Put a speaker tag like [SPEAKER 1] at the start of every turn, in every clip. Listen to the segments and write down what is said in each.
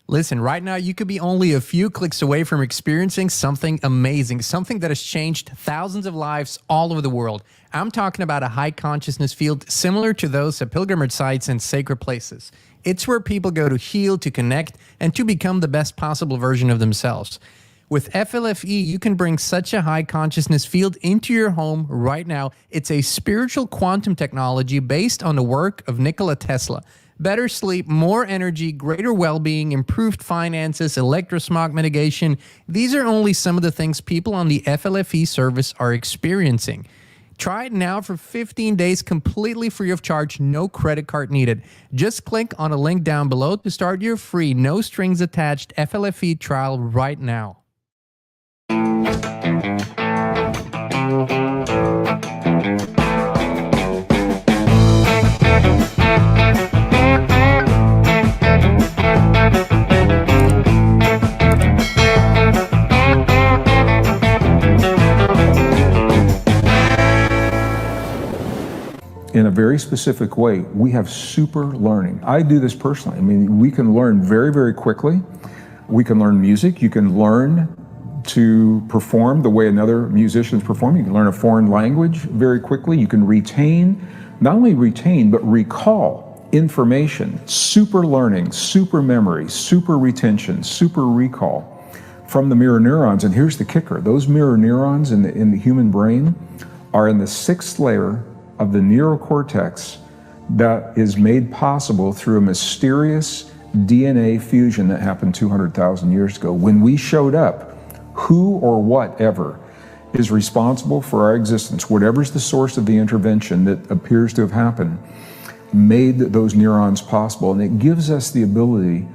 [SPEAKER 1] Listen, right now you could be only a few clicks away from experiencing something amazing, something that has changed thousands of lives all over the world. I'm talking about a high consciousness field similar to those at pilgrimage sites and sacred places. It's where people go to heal, to connect, and to become the best possible version of themselves. With FLFE, you can bring such a high consciousness field into your home right now. It's a spiritual quantum technology based on the work of Nikola Tesla. Better sleep, more energy, greater well-being, improved finances, electrosmog mitigation. These are only some of the things people on the FLFE service are experiencing. Try it now for 15 days completely free of charge, no credit card needed. Just click on a link down below to start your free, no strings attached FLFE trial right now.
[SPEAKER 2] In a very specific way, we have super learning. I do this personally. I mean, we can learn very, very quickly. We can learn music. You can learn to perform the way another musician is performing. You can learn a foreign language very quickly. You can retain, not only retain, but recall information. Super learning, super memory, super retention, super recall from the mirror neurons. And here's the kicker. Those mirror neurons in the human brain are in the 6th layer of the neurocortex that is made possible through a mysterious DNA fusion that happened 200,000 years ago. When we showed up, who or whatever is responsible for our existence, whatever's the source of the intervention that appears to have happened, made those neurons possible. And it gives us the ability,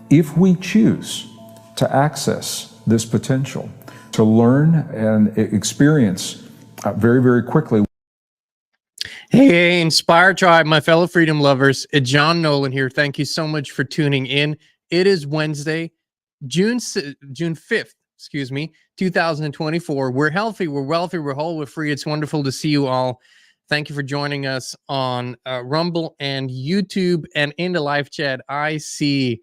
[SPEAKER 2] if we choose, to access this potential, to learn and experience very, very quickly.
[SPEAKER 1] Hey, Inspire Tribe, my fellow freedom lovers. It's John Nolan here. Thank you so much for tuning in. It is Wednesday, June 5th, 2024. We're healthy, we're wealthy, we're whole, we're free. It's wonderful to see you all. Thank you for joining us on Rumble and YouTube and in the live chat. I see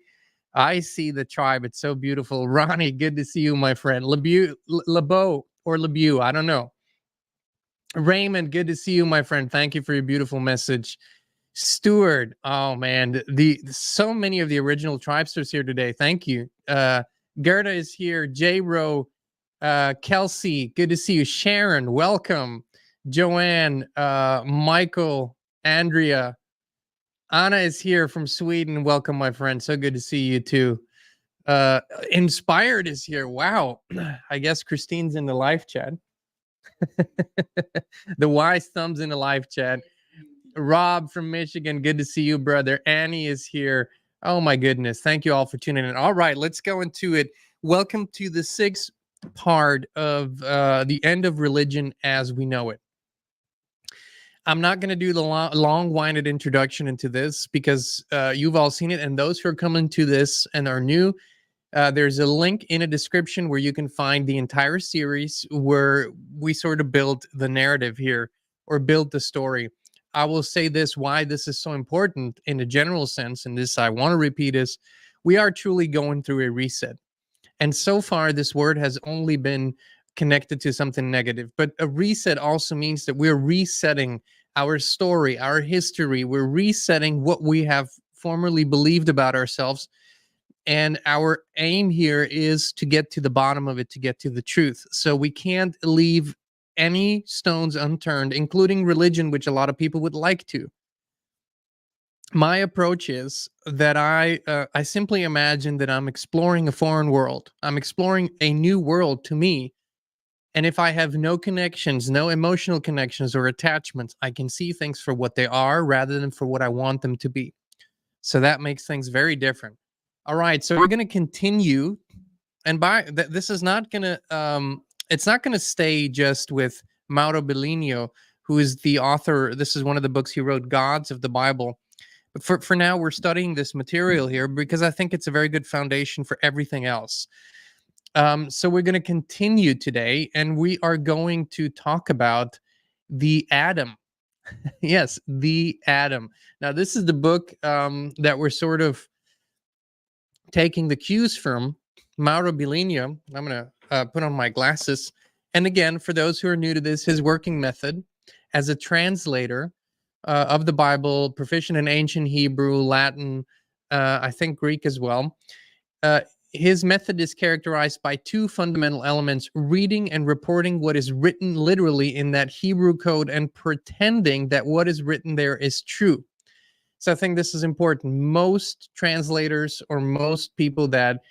[SPEAKER 1] the tribe. It's so beautiful. Ronnie, good to see you, my friend. LeBeau, I don't know. Raymond, good to see you, my friend. Thank you for your beautiful message. Stuart, oh man, so many of the original tribesters here today. Thank you. Gerda is here. J Rowe, Kelsey, good to see you. Sharon, welcome. Joanne, Michael, Andrea, Anna is here from Sweden. Welcome, my friend. So good to see you too. Inspired is here. Wow. I guess Christine's in the live chat. The wise thumbs in the live chat. Rob from Michigan, good to see you, brother. Annie is here. Oh my goodness, thank you all for tuning in. All right, let's go into it. Welcome to the 6th part of the end of religion as we know it. I'm not going to do the long-winded introduction into this because you've all seen it, and those who are coming to this and are new, there's a link in a description where you can find the entire series where we sort of build the narrative here or build the story. I will say this, why this is so important in a general sense, and this I want to repeat is, we are truly going through a reset. And so far, this word has only been connected to something negative. But a reset also means that we're resetting our story, our history. We're resetting what we have formerly believed about ourselves. And our aim here is to get to the bottom of it, to get to the truth. So we can't leave any stones unturned, including religion, which a lot of people would like to. My approach is that I simply imagine that I'm exploring a foreign world. I'm exploring a new world to me. And if I have no connections, no emotional connections or attachments, I can see things for what they are rather than for what I want them to be. So that makes things very different. All right, so we're going to continue. And this is not going to, it's not going to stay just with Mauro Bellino, who is the author. This is one of the books he wrote, Gods of the Bible. But for now, we're studying this material here because I think it's a very good foundation for everything else. So we're going to continue today, and we are going to talk about the atom. Yes, the atom. Now, this is the book that we're sort of taking the cues from Mauro Bilinio. I'm going to put on my glasses. And again, for those who are new to this, his working method as a translator of the Bible, proficient in ancient Hebrew, Latin, I think Greek as well. His method is characterized by two fundamental elements: reading and reporting what is written literally in that Hebrew code and pretending that what is written there is true. So I think this is important. Most translators or most people that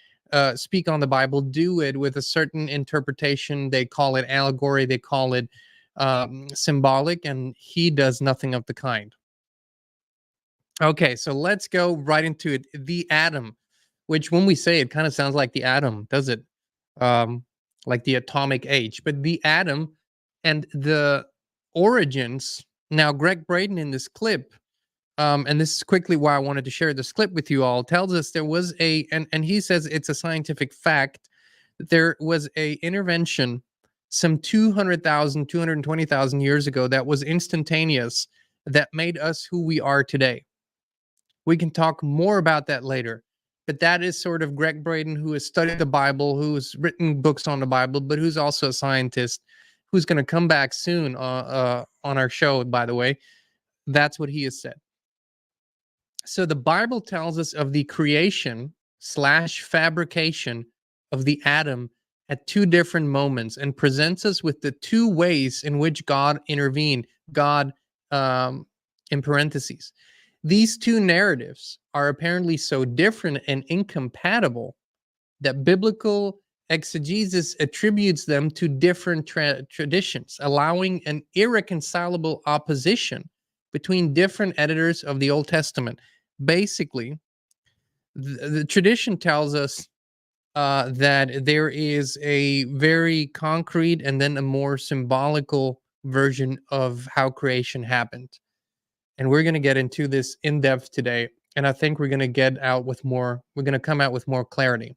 [SPEAKER 1] speak on the Bible do it with a certain interpretation. They call it allegory, they call it symbolic, and he does nothing of the kind. Okay, so let's go right into it. The atom, which when we say it kind of sounds like the atom, does it? Like the atomic age. But the atom and the origins. Now, Greg Braden in this clip, and this is quickly why I wanted to share this clip with you all, tells us there was and he says it's a scientific fact, that there was a intervention some 200,000, 220,000 years ago that was instantaneous, that made us who we are today. We can talk more about that later. But that is sort of Greg Braden, who has studied the Bible, who has written books on the Bible, but who's also a scientist, who's going to come back soon on our show, by the way. That's what he has said. So the Bible tells us of the creation / fabrication of the atom at two different moments, and presents us with the two ways in which God intervened. God, in parentheses. These two narratives are apparently so different and incompatible that biblical exegesis attributes them to different traditions, allowing an irreconcilable opposition between different editors of the Old Testament. Basically, the tradition tells us that there is a very concrete and then a more symbolical version of how creation happened. And we're going to get into this in depth today. And I think we're going to come out with more clarity.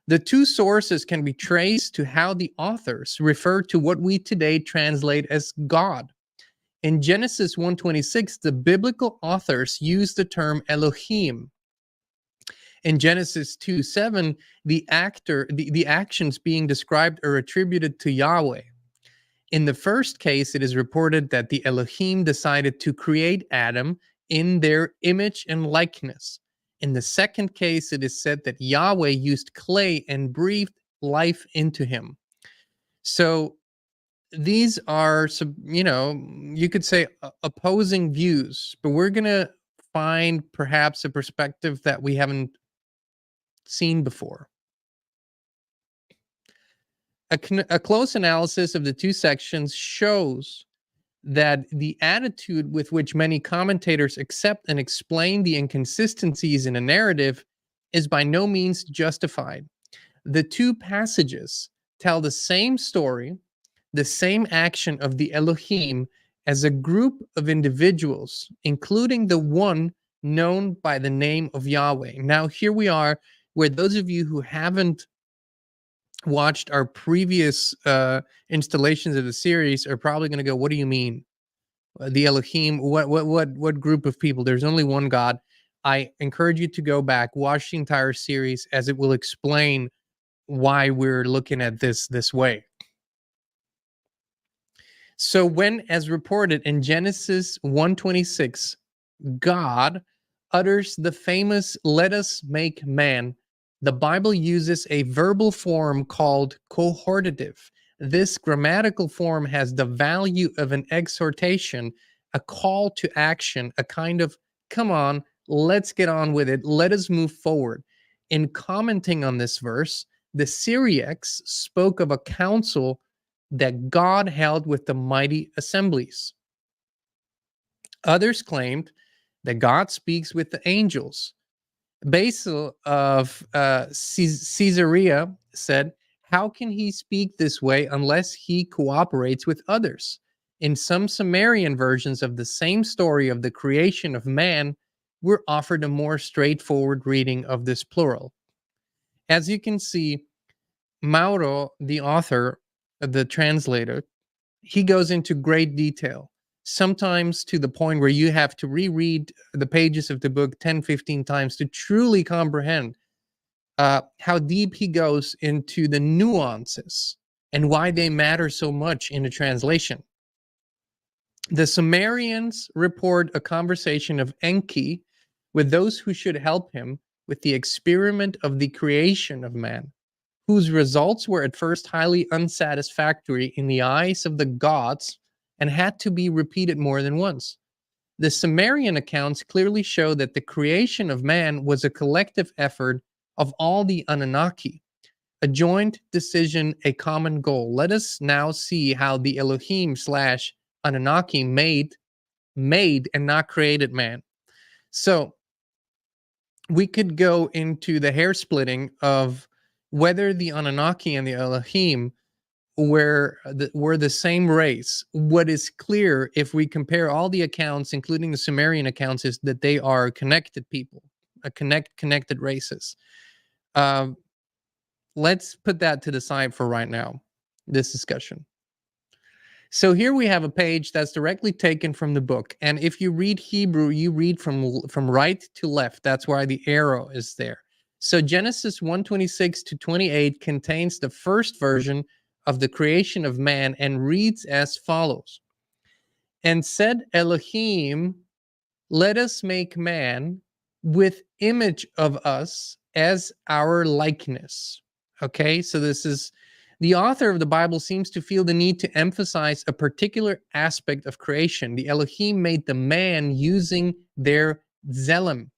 [SPEAKER 1] The two sources can be traced to how the authors refer to what we today translate as God. In Genesis 1:26, the biblical authors use the term Elohim. In Genesis 2:7, the actions being described are attributed to Yahweh. In the first case, it is reported that the Elohim decided to create Adam in their image and likeness. In the second case, it is said that Yahweh used clay and breathed life into him. So these are, you could say opposing views, but we're going to find perhaps a perspective that we haven't seen before. A close analysis of the two sections shows that the attitude with which many commentators accept and explain the inconsistencies in a narrative is by no means justified. The two passages tell the same story, the same action of the Elohim as a group of individuals, including the one known by the name of Yahweh. Now, here we are, where those of you who haven't watched our previous installations of the series are probably going to go, what do you mean? The Elohim, what group of people? There's only one God. I encourage you to go back, watch the entire series, as it will explain why we're looking at this way. So when, as reported in Genesis 1:26, God utters the famous "let us make man," the Bible uses a verbal form called cohortative. This grammatical form has the value of an exhortation, a call to action, a kind of, come on, let's get on with it, let us move forward. In commenting on this verse, the Syriacs spoke of a council that God held with the mighty assemblies. Others claimed that God speaks with the angels. Basil of Caesarea said, how can he speak this way unless he cooperates with others? In some Sumerian versions of the same story of the creation of man, we're offered a more straightforward reading of this plural. As you can see, Mauro, the author, the translator, he goes into great detail, sometimes to the point where you have to reread the pages of the book 10, 15 times to truly comprehend how deep he goes into the nuances and why they matter so much in the translation. The Sumerians report a conversation of Enki with those who should help him with the experiment of the creation of man, whose results were at first highly unsatisfactory in the eyes of the gods and had to be repeated more than once. The Sumerian accounts clearly show that the creation of man was a collective effort of all the Anunnaki, a joint decision, a common goal. Let us now see how the Elohim slash Anunnaki made and not created man. So we could go into the hair splitting of whether the Anunnaki and the Elohim were the same race. What is clear, if we compare all the accounts, including the Sumerian accounts, is that they are connected people, connected races. Let's put that to the side for right now, this discussion. So here we have a page that's directly taken from the book. And if you read Hebrew, you read from right to left. That's why the arrow is there. So Genesis 1:26 to 28 contains the first version of the creation of man and reads as follows. And said Elohim, let us make man with image of us as our likeness. Okay, so this is the author of the Bible seems to feel the need to emphasize a particular aspect of creation. The Elohim made the man using their Zelem.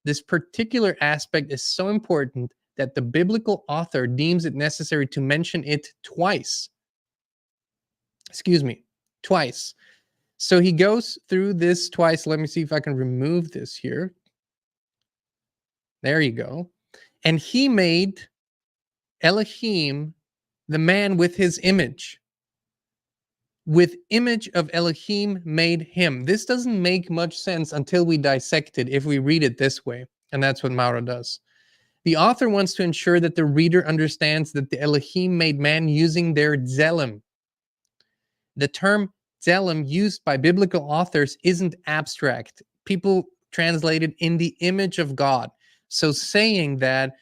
[SPEAKER 1] This particular aspect is so important that the biblical author deems it necessary to mention it twice. Excuse me, twice. So he goes through this twice. Let me see if I can remove this here. There you go. And he made Elohim the man with his image. With image of Elohim made him. This doesn't make much sense until we dissect it if we read it this way. And that's what Mauro does. The author wants to ensure that the reader understands that the Elohim made man using their Zelem. The term Zelem used by biblical authors isn't abstract. People translate it in the image of God. So saying that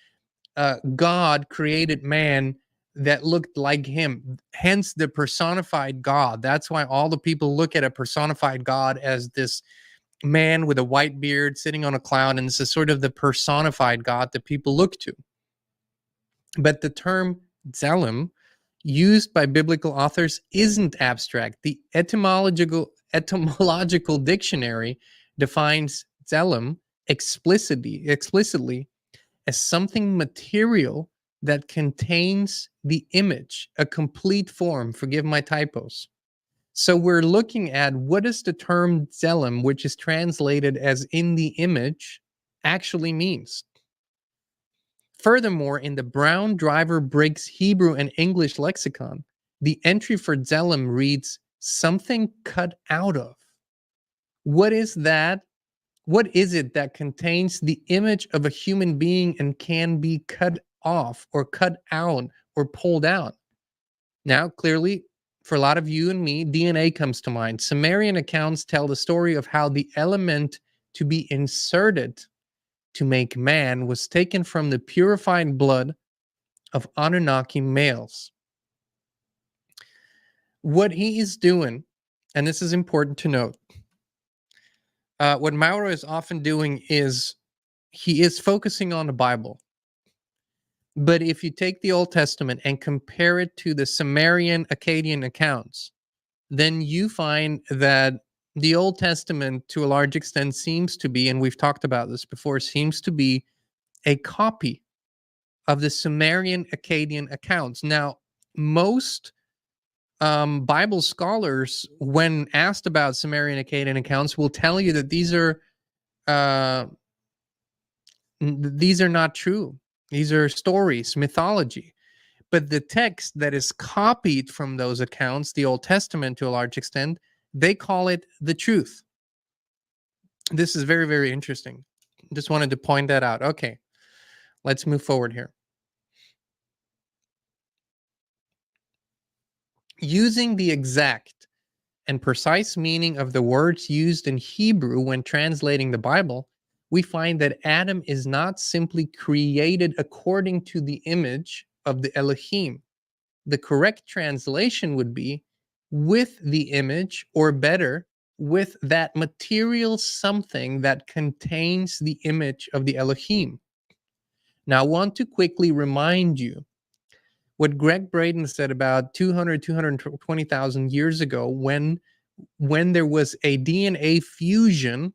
[SPEAKER 1] God created man that looked like him, hence the personified God. That's why all the people look at a personified God as this man with a white beard sitting on a cloud, and this is sort of the personified God that people look to. But the term Zelem, used by biblical authors, isn't abstract. The etymological dictionary defines Zelem explicitly as something material that contains the image, a complete form. Forgive my typos. So we're looking at what does the term Zelem, which is translated as in the image, actually means. Furthermore, in the Brown Driver Briggs Hebrew and English lexicon, the entry for Zelem reads, something cut out of. What is that? What is it that contains the image of a human being and can be cut off or cut out or pulled out? Now, clearly, for a lot of you and me, DNA comes to mind. Sumerian accounts tell the story of how the element to be inserted to make man was taken from the purified blood of Anunnaki males. What he is doing, and this is important to note, what Mauro is often doing is he is focusing on the Bible. But if you take the Old Testament and compare it to the Sumerian Akkadian accounts, then you find that the Old Testament, to a large extent, seems to be, and we've talked about this before, seems to be a copy of the Sumerian Akkadian accounts. Now, most Bible scholars, when asked about Sumerian Akkadian accounts, will tell you that these are not true. These are stories, mythology. But the text that is copied from those accounts, the Old Testament to a large extent, they call it the truth. This is very, very interesting. Just wanted to point that out. Okay, let's move forward here. Using the exact and precise meaning of the words used in Hebrew when translating the Bible, we find that Adam is not simply created according to the image of the Elohim. The correct translation would be with the image, or better, with that material something that contains the image of the Elohim. Now, I want to quickly remind you what Greg Braden said about 220,000 years ago when there was a DNA fusion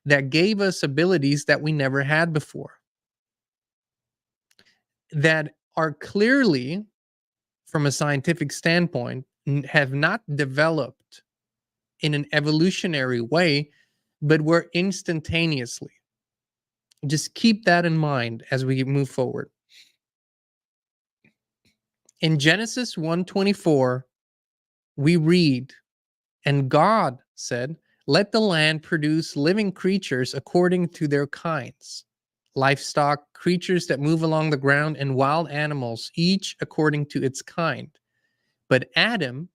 [SPEAKER 1] that gave us abilities that we never had before, that are clearly, from a scientific standpoint, have not developed in an evolutionary way, but were instantaneously. Just keep that in mind as we move forward. In Genesis 1:24, we read, "And God said, let the land produce living creatures according to their kinds, livestock, creatures that move along the ground, and wild animals, each according to its kind. But Adam,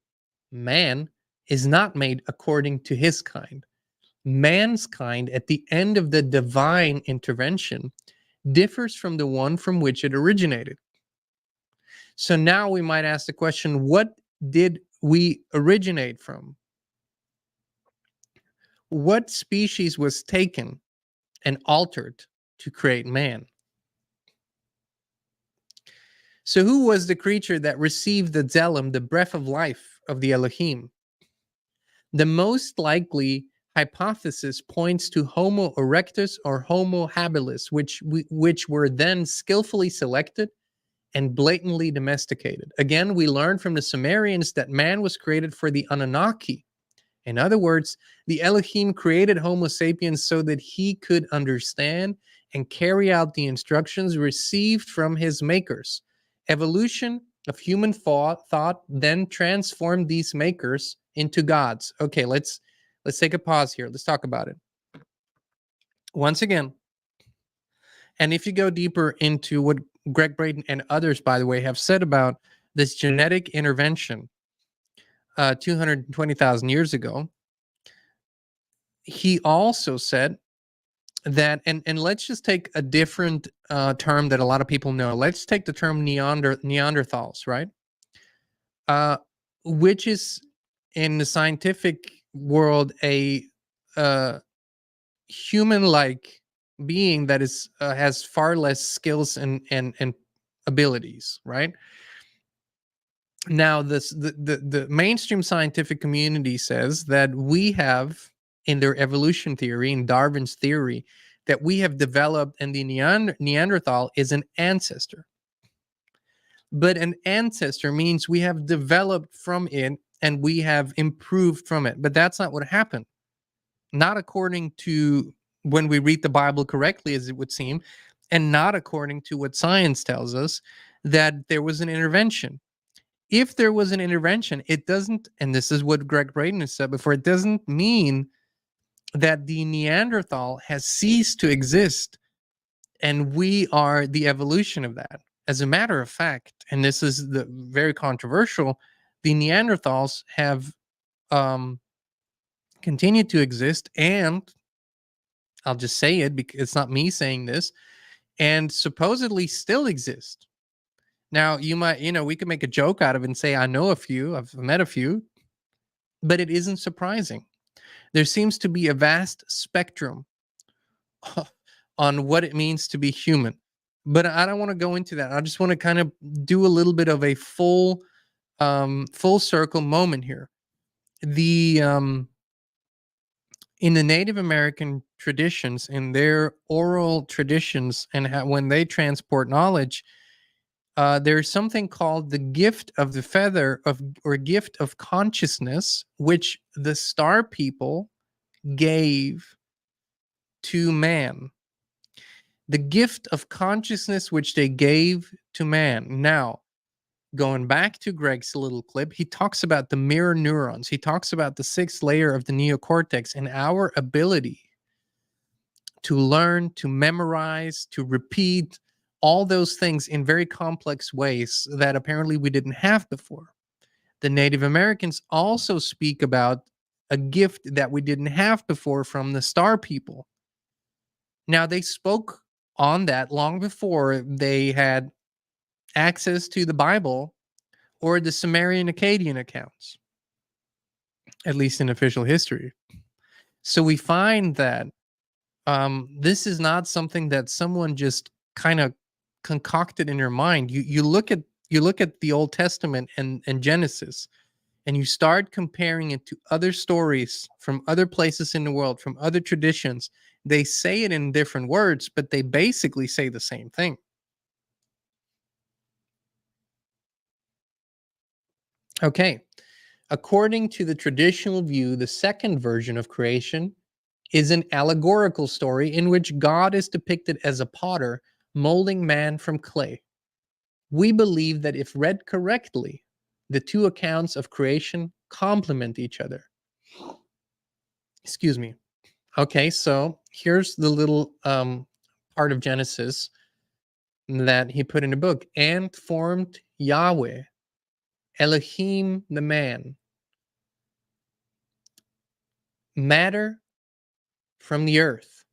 [SPEAKER 1] man, is not made according to his kind." Man's kind, at the end of the divine intervention, differs from the one from which it originated. So now we might ask the question, what did we originate from? What species was taken and altered to create man? So who was the creature that received the Zelem, the breath of life of the Elohim? The most likely hypothesis points to Homo erectus or Homo habilis, which were then skillfully selected and blatantly domesticated. Again, we learn from the Sumerians that man was created for the Anunnaki. In other words, the Elohim created Homo sapiens so that he could understand and carry out the instructions received from his makers. Evolution of human thought then transformed these makers into gods. Okay, let's take a pause here. Let's talk about it. Once again, and if you go deeper into what Greg Braden and others, by the way, have said about this genetic intervention 220,000 years ago, he also said that, and let's just take a different term that a lot of people know. Let's take the term Neanderthals, right? Which is, in the scientific world, a human-like being that is has far less skills and abilities, right? Now, the mainstream scientific community says that we have, in their evolution theory, in Darwin's theory, that we have developed, and the Neanderthal is an ancestor. But an ancestor means we have developed from it and we have improved from it. But that's not what happened. Not according to when we read the Bible correctly, as it would seem, and not according to what science tells us, that there was an intervention. If there was an intervention, it doesn't, and this is what Greg Braden has said before, it doesn't mean that the Neanderthal has ceased to exist and we are the evolution of that. As a matter of fact, and this is the very controversial, the Neanderthals have continued to exist, and I'll just say it because it's not me saying this, and supposedly still exist. Now, you might, we could make a joke out of it and say, I know a few, I've met a few, but it isn't surprising. There seems to be a vast spectrum on what it means to be human. But I don't want to go into that. I just want to kind of do a little bit of a full circle moment here. In the Native American traditions, in their oral traditions, and when they transport knowledge, there's something called the gift of the feather or gift of consciousness, which the star people gave to man. The gift of consciousness which they gave to man. Now, going back to Greg's little clip, he talks about the mirror neurons. He talks about the sixth layer of the neocortex and our ability to learn, to memorize, to repeat all those things in very complex ways that apparently we didn't have before. The Native Americans also speak about a gift that we didn't have before from the star people. Now, they spoke on that long before they had access to the Bible or the Sumerian Akkadian accounts, at least in official history. So we find that this is not something that someone just kind of concocted in your mind. You look at the Old Testament and Genesis, and you start comparing it to other stories from other places in the world, from other traditions. They say it in different words, but they basically say the same thing. Okay. According to the traditional view, the second version of creation is an allegorical story in which God is depicted as a potter molding man from clay. We believe that if read correctly, the two accounts of creation complement each other. Excuse me. Okay, so here's the little part of Genesis that he put in the book. And formed Yahweh, Elohim the man, matter from the earth.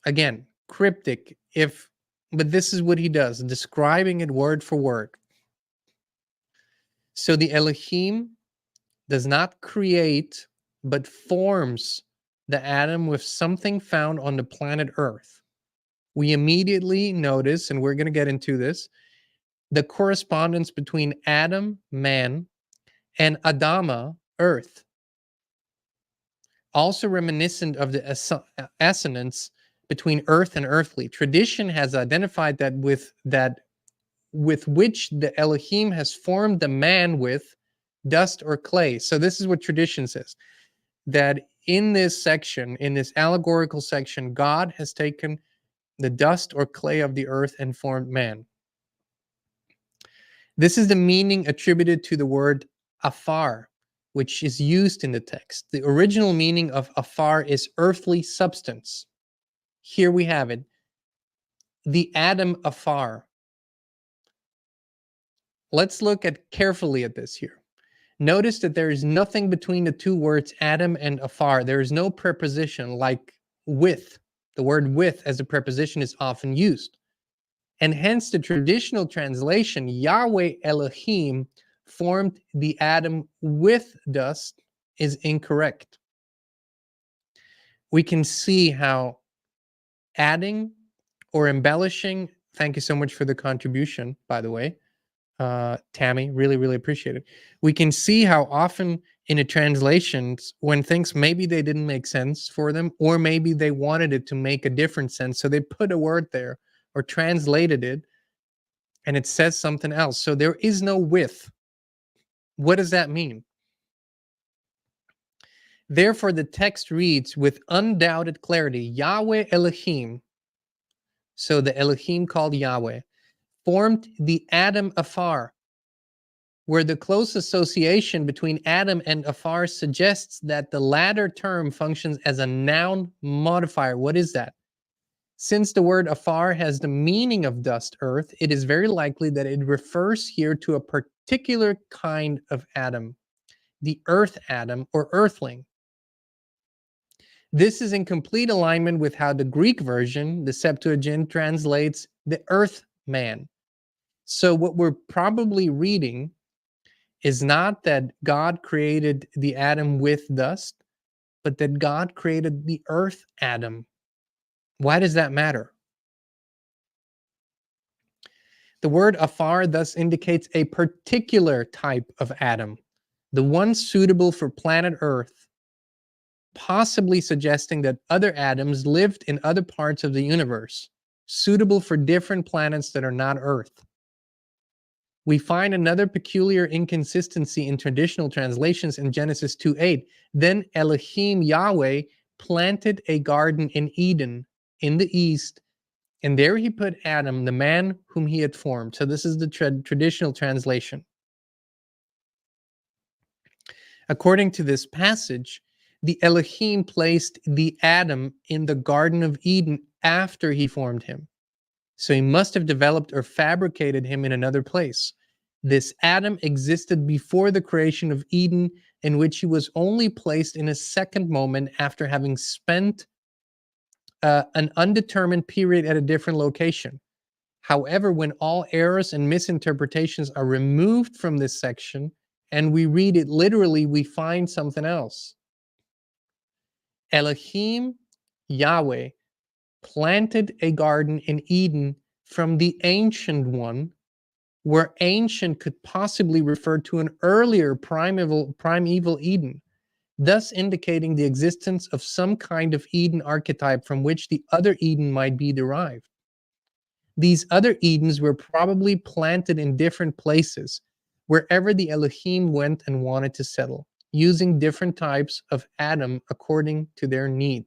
[SPEAKER 1] Again, cryptic, but this is what he does, describing it word for word. So the Elohim does not create, but forms the atom with something found on the planet Earth. We immediately notice, and we're going to get into this, the correspondence between Adam, man, and Adama, earth. Also reminiscent of the assonance between earth and earthly. Tradition has identified that with which the Elohim has formed the man with dust or clay. So this is what tradition says, that in this section, in this allegorical section, God has taken the dust or clay of the earth and formed man. This is the meaning attributed to the word afar, which is used in the text. The original meaning of afar is earthly substance. Here we have it. The atom afar. Let's look carefully at this here. Notice that there is nothing between the two words atom and afar. There is no preposition like with. The word with as a preposition is often used. And hence the traditional translation, Yahweh Elohim formed the atom with dust, is incorrect. We can see how adding or embellishing, thank you so much for the contribution, by the way, Tammy, really, really appreciate it. We can see how often in the translations, when things maybe they didn't make sense for them, or maybe they wanted it to make a different sense, so they put a word there or translated it, and it says something else. So there is no with. What does that mean? Therefore, the text reads with undoubted clarity, Yahweh Elohim, so the Elohim called Yahweh, formed the atom afar, where the close association between atom and afar suggests that the latter term functions as a noun modifier. What is that? Since the word afar has the meaning of dust, earth, it is very likely that it refers here to a particular kind of atom, the earth atom or earthling. This is in complete alignment with how the Greek version, the Septuagint, translates the earth man. So what we're probably reading is not that God created the atom with dust, but that God created the earth atom. Why does that matter? The word afar thus indicates a particular type of atom, the one suitable for planet Earth, possibly suggesting that other atoms lived in other parts of the universe, suitable for different planets that are not Earth. We find another peculiar inconsistency in traditional translations in Genesis 2:8. Then Elohim Yahweh planted a garden in Eden in the east, and there he put Adam, the man whom he had formed. So this is the traditional translation. According to this passage, the Elohim placed the Adam in the Garden of Eden after he formed him. So he must have developed or fabricated him in another place. This Adam existed before the creation of Eden, in which he was only placed in a second moment after having spent an undetermined period at a different location. However, when all errors and misinterpretations are removed from this section and we read it literally, we find something else. Elohim, Yahweh, planted a garden in Eden from the ancient one, where ancient could possibly refer to an earlier primeval Eden, thus indicating the existence of some kind of Eden archetype from which the other Eden might be derived. These other Edens were probably planted in different places, wherever the Elohim went and wanted to settle, using different types of Adam according to their need.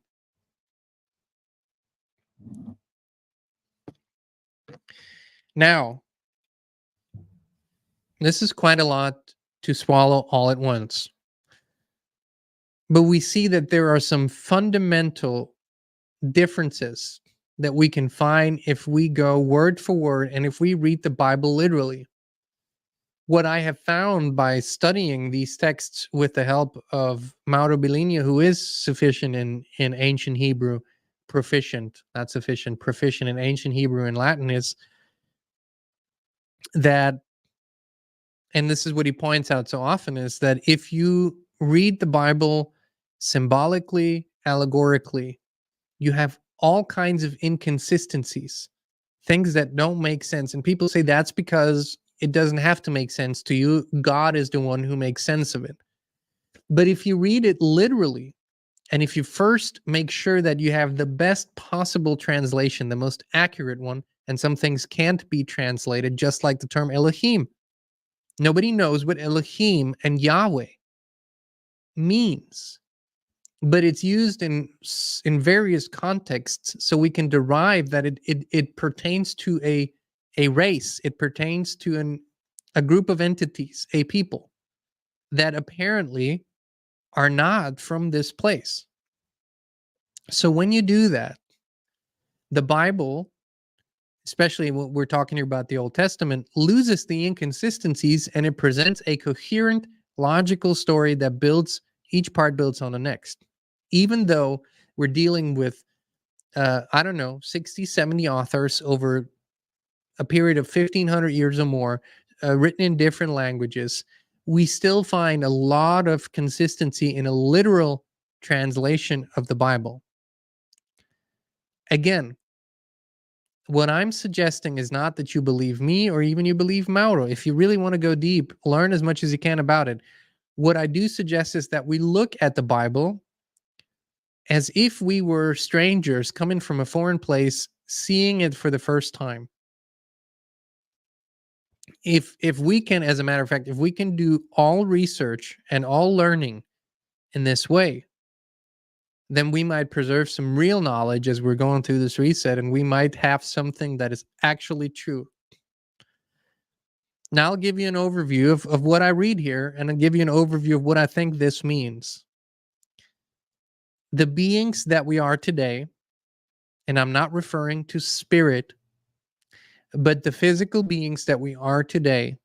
[SPEAKER 1] Now, this is quite a lot to swallow all at once. But we see that there are some fundamental differences that we can find if we go word for word and if we read the Bible literally. What I have found by studying these texts with the help of Mauro Bellinia, who is sufficient in ancient Hebrew, proficient, not sufficient, proficient in ancient Hebrew and Latin, is that, and this is what he points out so often, is that if you read the Bible symbolically, allegorically, you have all kinds of inconsistencies, things that don't make sense. And people say that's because it doesn't have to make sense to you. God is the one who makes sense of it. But if you read it literally, and if you first make sure that you have the best possible translation, the most accurate one, and some things can't be translated, just like the term Elohim. Nobody knows what Elohim and Yahweh means, but it's used in various contexts, so we can derive that it pertains to a race, it pertains to a group of entities, a people that apparently are not from this place. So when you do that, the Bible, especially when we're talking here about the Old Testament, loses the inconsistencies, and it presents a coherent, logical story that each part builds on the next. Even though we're dealing with, 60, 70 authors over a period of 1,500 years or more, written in different languages, we still find a lot of consistency in a literal translation of the Bible. Again, what I'm suggesting is not that you believe me or even you believe Mauro. If you really want to go deep, learn as much as you can about it. What I do suggest is that we look at the Bible as if we were strangers coming from a foreign place, seeing it for the first time. If we can, as a matter of fact, if we can do all research and all learning in this way, then we might preserve some real knowledge as we're going through this reset, and we might have something that is actually true. Now I'll give you an overview of what I read here, and I'll give you an overview of what I think this means. The beings that we are today, and I'm not referring to spirit, but the physical beings that we are today,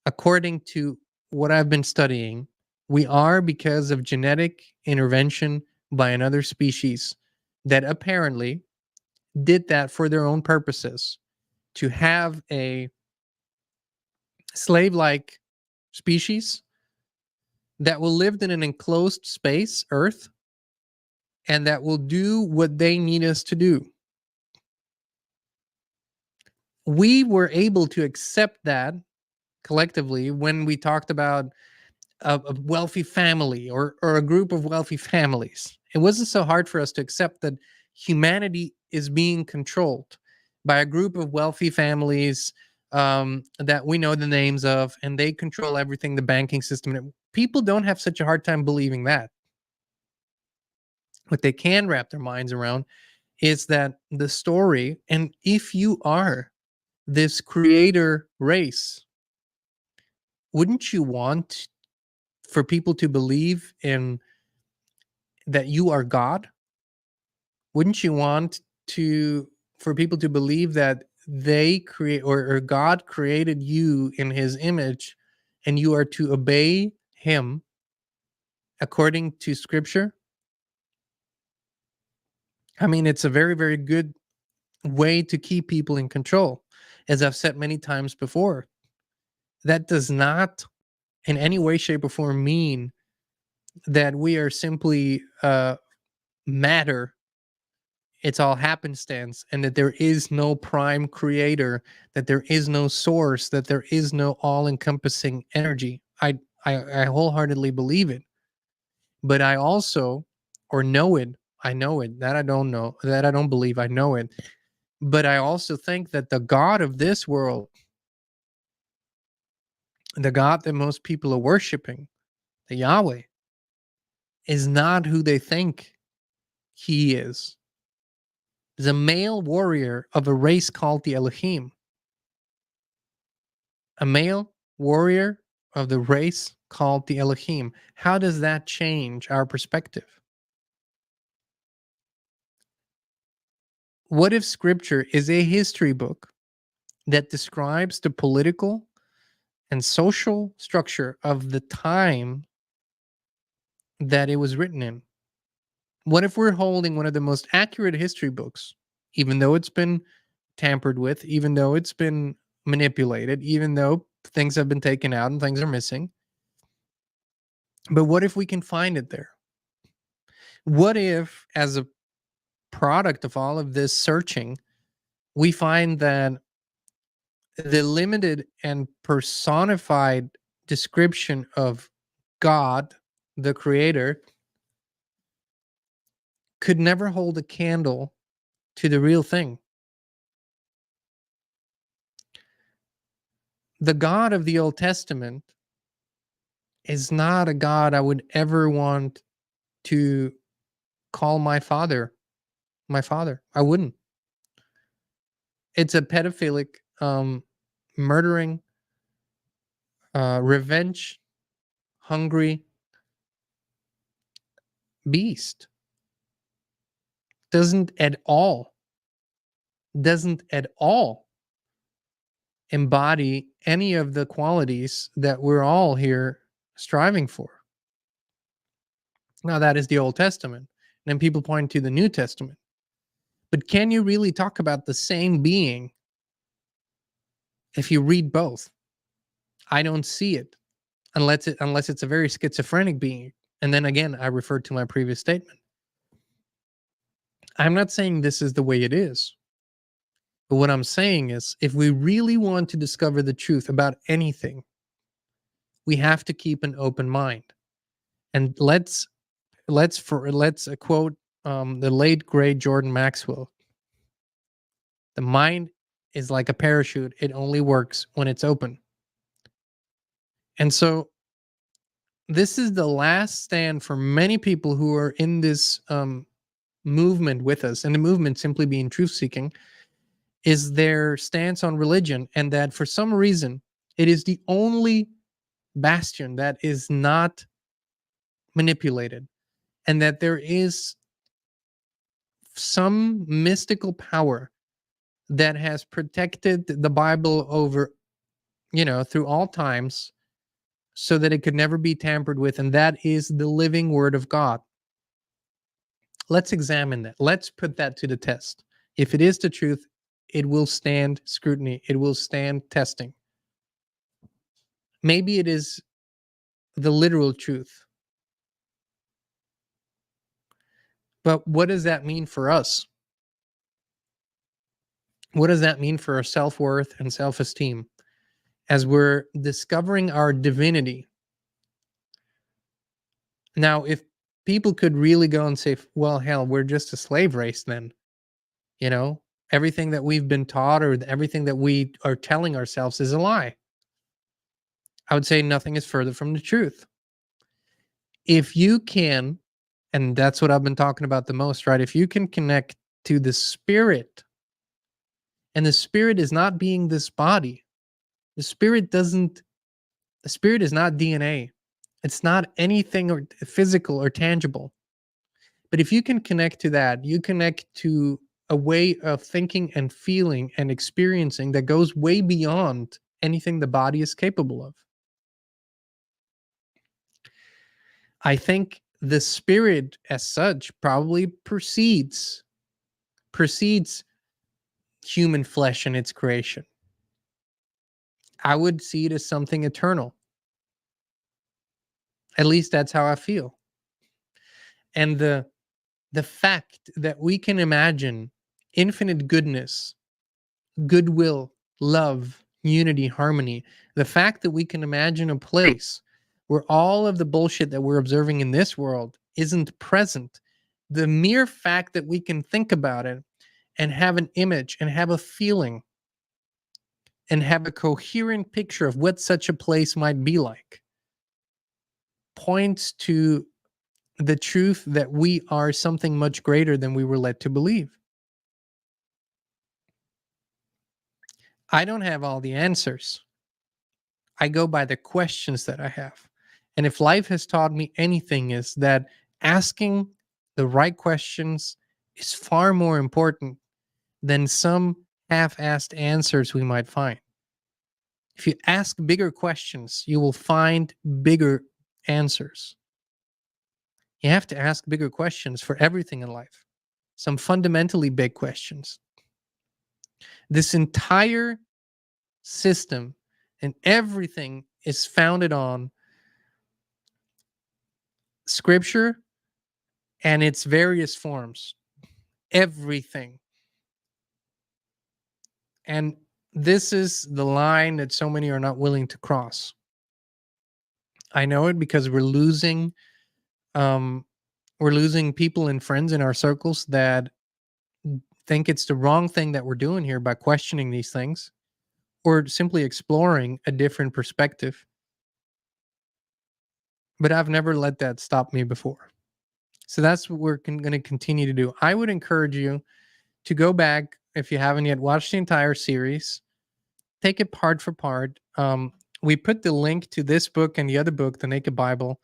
[SPEAKER 1] according to what I've been studying, we are because of genetic intervention by another species that apparently did that for their own purposes, to have a slave-like species that will live in an enclosed space, Earth, and that will do what they need us to do. We were able to accept that collectively when we talked about a wealthy family or a group of wealthy families. It wasn't so hard for us to accept that humanity is being controlled by a group of wealthy families that we know the names of, and they control everything, the banking system. People don't have such a hard time believing that. What they can wrap their minds around is that the story, and if you are this creator race, wouldn't you want for people to believe in that you are God? Wouldn't you want for people to believe that they create or God created you in his image and you are to obey him according to scripture? I mean, it's a very, very good way to keep people in control. As I've said many times before, that does not in any way, shape, or form mean that we are simply matter. It's all happenstance, and that there is no prime creator, that there is no source, that there is no all-encompassing energy. I wholeheartedly believe it, but I also, or know it. I know it. That I don't know. That I don't believe. I know it. But I also think that the God of this world, the God that most people are worshiping, the Yahweh, is not who they think he is. The male warrior of a race called the Elohim. A male warrior of the race called the Elohim. How does that change our perspective? What if scripture is a history book that describes the political and social structure of the time that it was written in? What if we're holding one of the most accurate history books, even though it's been tampered with, even though it's been manipulated, even though things have been taken out and things are missing? But what if we can find it there? What if, as a product of all of this searching, we find that the limited and personified description of God, the creator, could never hold a candle to the real thing? The God of the Old Testament is not a God I would ever want to call my father. My father. I wouldn't. It's a pedophilic, murdering, revenge hungry beast. Doesn't at all embody any of the qualities that we're all here striving for. Now, that is the Old Testament. And then people point to the New Testament. But can you really talk about the same being if you read both? I don't see it unless it's a very schizophrenic being. And then again, I refer to my previous statement. I'm not saying this is the way it is. But what I'm saying is, if we really want to discover the truth about anything, we have to keep an open mind. And let's quote the late great Jordan Maxwell. The mind is like a parachute; it only works when it's open. And so, this is the last stand for many people who are in this movement with us, and the movement simply being truth-seeking, is their stance on religion, and that for some reason it is the only bastion that is not manipulated, and that there is some mystical power that has protected the Bible over, through all times, so that it could never be tampered with, and that is the living word of God. Let's examine that. Let's put that to the test. If it is the truth, it will stand scrutiny. It will stand testing. Maybe it is the literal truth. But what does that mean for us? What does that mean for our self-worth and self-esteem as we're discovering our divinity? Now, if people could really go and say, well, hell, we're just a slave race then, everything that we've been taught or everything that we are telling ourselves is a lie, I would say nothing is further from the truth. If you can, and that's what I've been talking about the most, right? If you can connect to the spirit, and the spirit is not being this body, the spirit is not DNA. It's not anything or physical or tangible. But if you can connect to that, you connect to a way of thinking and feeling and experiencing that goes way beyond anything the body is capable of. I think the spirit as such probably precedes precedes human flesh and its creation. I would see it as something eternal. At least that's how I feel. And the fact that we can imagine infinite goodness, goodwill, love, unity, harmony, the fact that we can imagine a place where all of the bullshit that we're observing in this world isn't present, the mere fact that we can think about it and have an image and have a feeling and have a coherent picture of what such a place might be like points to the truth that we are something much greater than we were led to believe. I don't have all the answers. I go by the questions that I have. And if life has taught me anything, is that asking the right questions is far more important than some half-assed answers we might find. If you ask bigger questions, you will find bigger answers. You have to ask bigger questions for everything in life, some fundamentally big questions. This entire system and everything is founded on scripture and its various forms. Everything. And this is the line that so many are not willing to cross. I know it because we're losing people and friends in our circles that think it's the wrong thing that we're doing here by questioning these things or simply exploring a different perspective. But I've never let that stop me before. So that's what we're going to continue to do. I would encourage you to go back, if you haven't yet watched the entire series, take it part for part. We put the link to this book and the other book, The Naked Bible,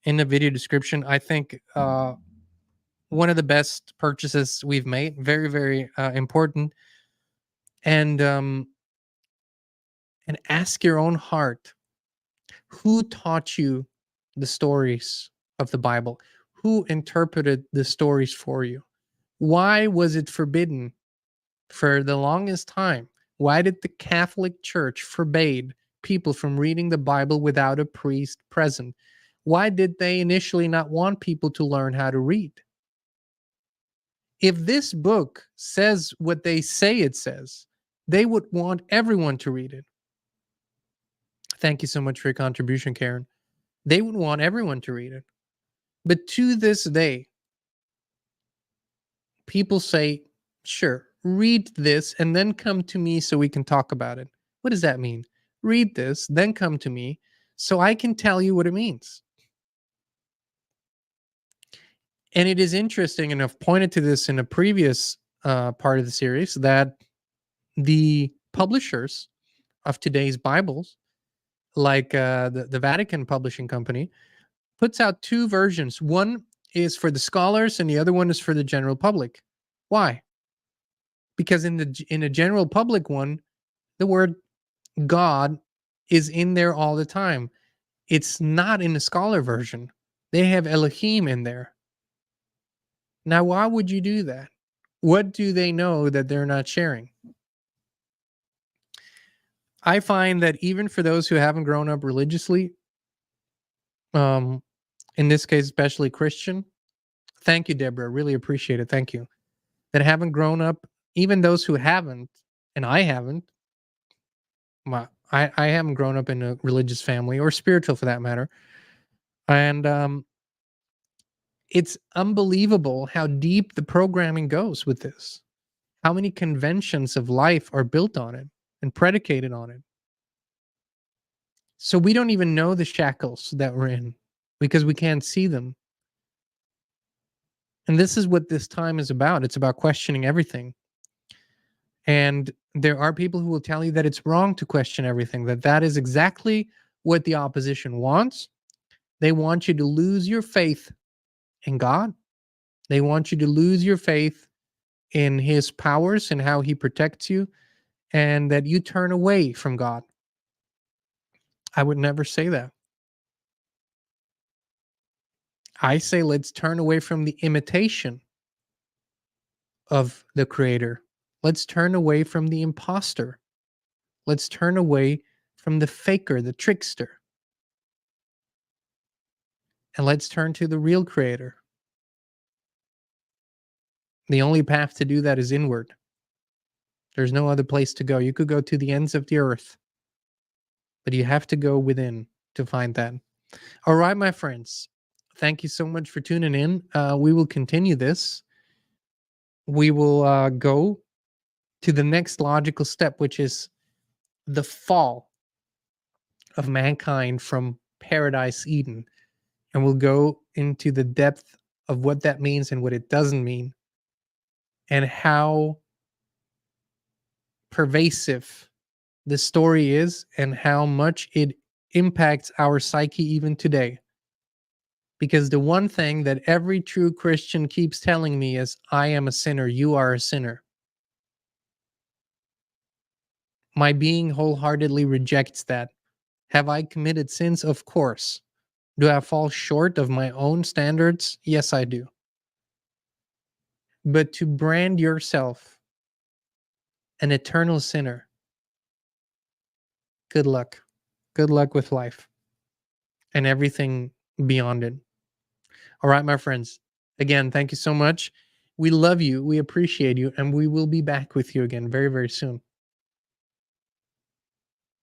[SPEAKER 1] in the video description. I think one of the best purchases we've made. Very, very important. And ask your own heart, who taught you the stories of the Bible? Who interpreted the stories for you? Why was it forbidden for the longest time? Why did the Catholic Church forbade people from reading the Bible without a priest present? Why did they initially not want people to learn how to read? If this book says what they say it says, they would want everyone to read it. Thank you so much for your contribution, Karen. They would want everyone to read it. But to this day, people say, sure, read this and then come to me so we can talk about it. What does that mean? Read this, then come to me so I can tell you what it means. And it is interesting, and I've pointed to this in a previous part of the series, that the publishers of today's Bibles, like the Vatican Publishing Company, puts out two versions. One is for the scholars and the other one is for the general public. Why? Because in a general public one, the word God is in there all the time. It's not in the scholar version. They have Elohim in there. Now, why would you do that? What do they know that they're not sharing? I find that even for those who haven't grown up religiously, in this case, especially Christian, thank you, Deborah. Really appreciate it. Thank you. That haven't grown up, even those who haven't, and I haven't, I haven't grown up in a religious family or spiritual for that matter. And it's unbelievable how deep the programming goes with this. How many conventions of life are built on it and predicated on it. So we don't even know the shackles that we're in because we can't see them. And this is what this time is about. It's about questioning everything. And there are people who will tell you that it's wrong to question everything, that is exactly what the opposition wants. They want you to lose your faith in God. They want you to lose your faith in his powers and how he protects you, and that you turn away from God. I would never say that. I say let's turn away from the imitation of the Creator. Let's turn away from the imposter. Let's turn away from the faker, the trickster. And let's turn to the real Creator. The only path to do that is inward. There's no other place to go. You could go to the ends of the earth, but you have to go within to find that. All right, my friends. Thank you so much for tuning in. We will continue this. We will go to the next logical step, which is the fall of mankind from paradise Eden. And we'll go into the depth of what that means and what it doesn't mean, and how pervasive the story is and how much it impacts our psyche even today. Because the one thing that every true Christian keeps telling me is, I am a sinner, you are a sinner. My being wholeheartedly rejects that. Have I committed sins? Of course. Do I fall short of my own standards? Yes, I do. But to brand yourself an eternal sinner, good luck. Good luck with life and everything beyond it. All right, my friends. Again, thank you so much. We love you. We appreciate you. And we will be back with you again very, very soon.